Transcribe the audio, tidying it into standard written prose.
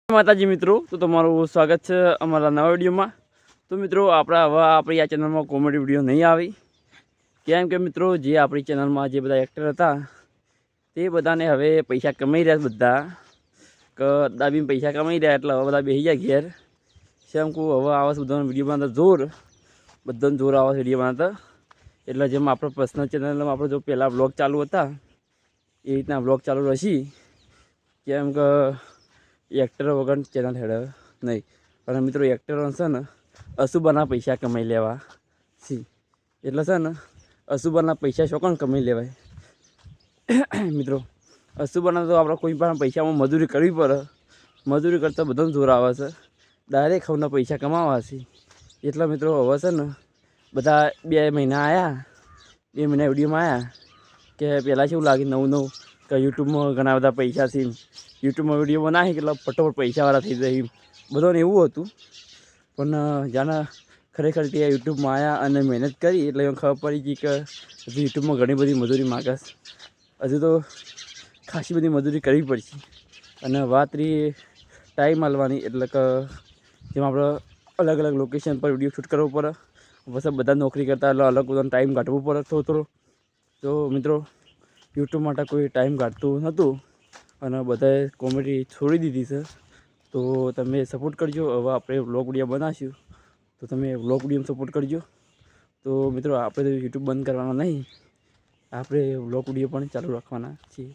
માતાજી મિત્રો, તો તમારું સ્વાગત છે અમારા નવા વિડીયોમાં। તો મિત્રો આપણી આ ચેનલમાં કોમેડી વિડીયો નહીં આવી, કેમ કે મિત્રો જે આપણી ચેનલમાં જે બધા એક્ટર હતા તે બધાને હવે પૈસા કમાઈ રહ્યા બધા કે દાબીને પૈસા કમાઈ રહ્યા, એટલે હવે બધા બેસી ગયા ઘેર। કેમ કે હવે આવે છે બધાનો વિડીયો બનાવતા જોર, બધાને જોર આવે છે વિડીયો બનાવતા। એટલે જેમ આપણો પર્સનલ ચેનલમાં આપણે જો પહેલાં વ્લોગ ચાલુ હતા એ રીતના વ્લોગ ચાલુ રહેશે, કેમ કે એક્ટર વગર ચેનલ હેડે નહીં। અને મિત્રો એક્ટરો છે ને અશુભાના પૈસા કમાઈ લેવા સી, એટલે છે ને અશુભાના પૈસા શોકણ કમાઈ લેવાય મિત્રો। અશુભાના તો આપણે કોઈ પણ પૈસામાં મજૂરી કરવી પડે, મજૂરી કરતાં બધાને જોર આવે છે, ડાયરેક્ટ ખવના પૈસા કમાવા છે। એટલે મિત્રો હવે છે ને બધા 2 મહિના આવ્યા, 2 મહિના વિડીયોમાં આવ્યા કે પહેલાં શું લાગે નવું કે યુટ્યુબમાં ઘણા બધા પૈસા છે, યુટ્યુબમાં વિડીયો બનાવી એટલે ફટોફટ પૈસાવાળા થઈ જાય બધાને એવું હતું। પણ જાણે ખરેખર તે યુટ્યુબમાં આવ્યા અને મહેનત કરી એટલે એમ ખબર પડી ગઈ કે હજુ યુટ્યુબમાં ઘણી બધી મજૂરી માગે છે, હજુ તો ખાસી બધી મજૂરી કરવી પડશે। અને વાત રહી ટાઈમ આલવાની, એટલે કે જેમ આપણે અલગ અલગ લોકેશન પર વિડીયો શૂટ કરવો પડે, પછી બધા નોકરી કરતા એટલે અલગ બધાનો ટાઈમ કાઢવો પડે થોડો। તો મિત્રો યુટ્યુબ માટે કોઈ ટાઈમ કાઢતું નહોતું અને બધાએ કોમેડી છોડી દીધી છે। તો તમે સપોર્ટ કરજો, હવે આપણે વ્લોગ વિડીયો બનાવીશું તો તમે વ્લોગ વિડીયોમાં સપોર્ટ કરજો। તો મિત્રો આપણે તો યુટ્યુબ બંધ કરવાના નહીં, આપણે વ્લોગ વિડીયો પણ ચાલુ રાખવાના છીએ।